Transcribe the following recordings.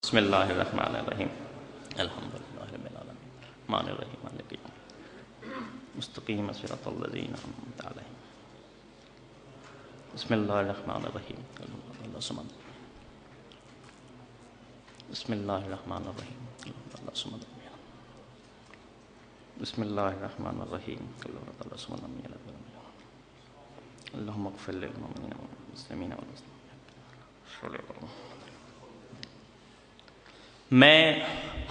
بسم اللہ الرحمن الرحیم الحمدللہ رب العالمین الرحمن الرحیم مالک یوم الدین مستقیم صراط الذین انعمت علیہم بسم اللہ الرحمن الرحیم اللہ صمد بسم اللہ الرحمن الرحیم اللہ صمد بسم اللہ الرحمن الرحیم اللہ صمد اللہم اغفر للمؤمنین والمسلمین والمسلمات. میں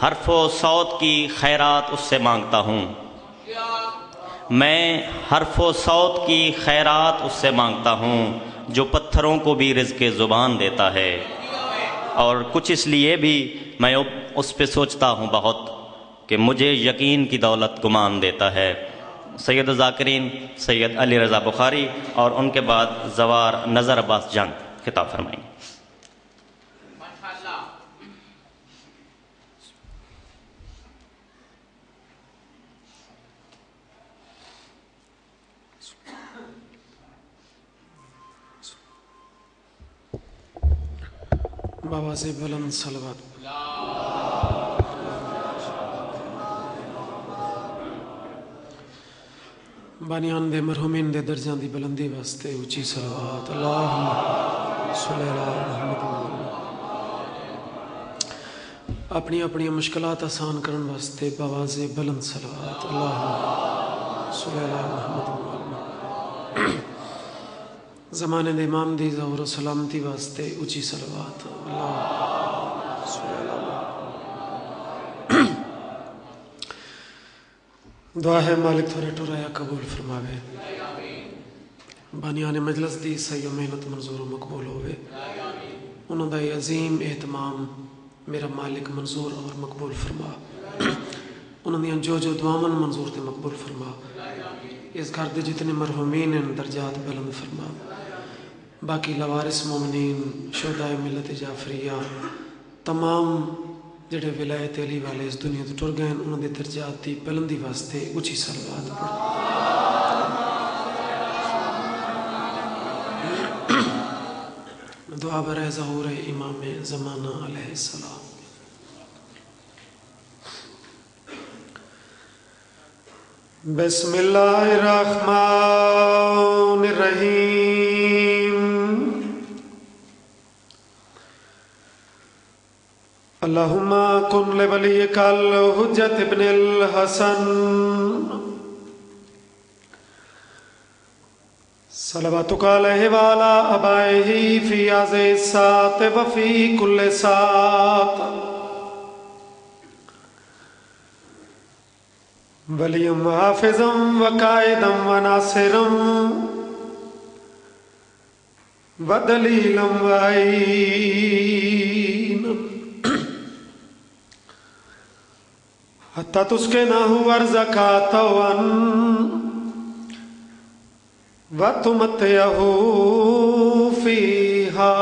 حرف و صوت کی خیرات اس سے مانگتا ہوں، میں حرف و صوت کی خیرات اس سے مانگتا ہوں جو پتھروں کو بھی رزق زبان دیتا ہے، اور کچھ اس لیے بھی میں اس پہ سوچتا ہوں بہت کہ مجھے یقین کی دولت گمان دیتا ہے. سید ذاکرین سید علی رضا بخاری اور ان کے بعد زوار نظر عباس جنگ خطاب فرمائیں. بابا سے بلند صلوات. بانیان دے مرحومین دے درجان دی بلندی واسطے اونچی صلوات. اللہم صلی اللہ محمد. اپنی اپنی مشکلات آسان کرن واسطے بابا سے بلند صلوات. اللہم صلی اللہ محمد. زمانے دے امام دی ظہور و سلامتی واسطے اونچی صلوات. اللہ صلی اللہ. دعا ہے مالک تھوڑے ٹورایا قبول فرماوے، بانیان مجلس دی صحیح و محنت منظور و مقبول ہوئے، انہوں دا یہ عظیم اہتمام میرا مالک منظور اور مقبول فرما، انہوں نے جو دعامن منظور تے مقبول فرما. اس گھر دے جتنے مرحومین ہیں درجات بلند فرما. باقی لوارث مومنین شہدائے ملت جعفریہ تمام جڑے ولایت علی والے اس دنیا تو ٹر گئے انہوں نے درجات دی بلندی واسطے اونچی صلوات پڑھ. دعا برائے ظہور امام زمانہ علیہ السلام. بسم اللہ الرحمن الرحیم. اللہم کن لولیک الحجت ابن الحسن صلواتک علیہ وعلی آبائہ فی هذه الساعة وفی کل ساعة ولیم حافظا وقائدا وناصرا ودلیلا وعینا حتی تسکنہ ارزقا طوعا وتمتعہ فیہا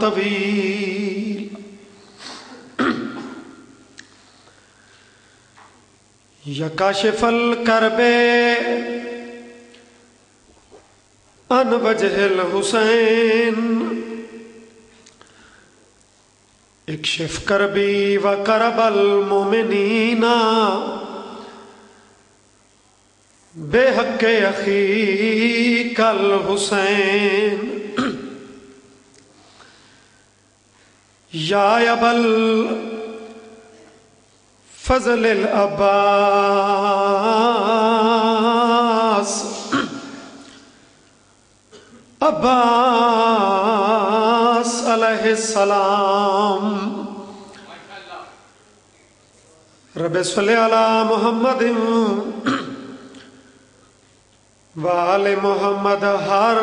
طویل. یا کاشف الکرب عن وجہ الحسین اکشف کربی وکرب المومنین بحق اخیک الحسین. یا ابل فضل العباس عباس علیہ السلام رب صلی علی محمد وآل محمد. ہر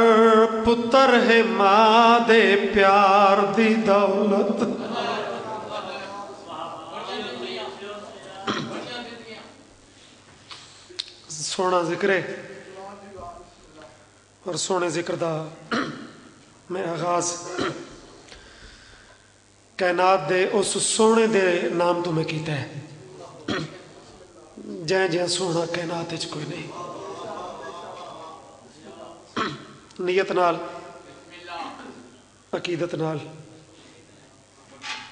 پتر ہے ماں دے پیار دی دولت سونا ذکر ہے اور سونے ذکر دا میں آغاز کائنات دے اس سونے دے نام تو میں کیتا ہے. جائیں جائیں سونا کائنات اچ کوئی نہیں. نیت نال عقیدت نال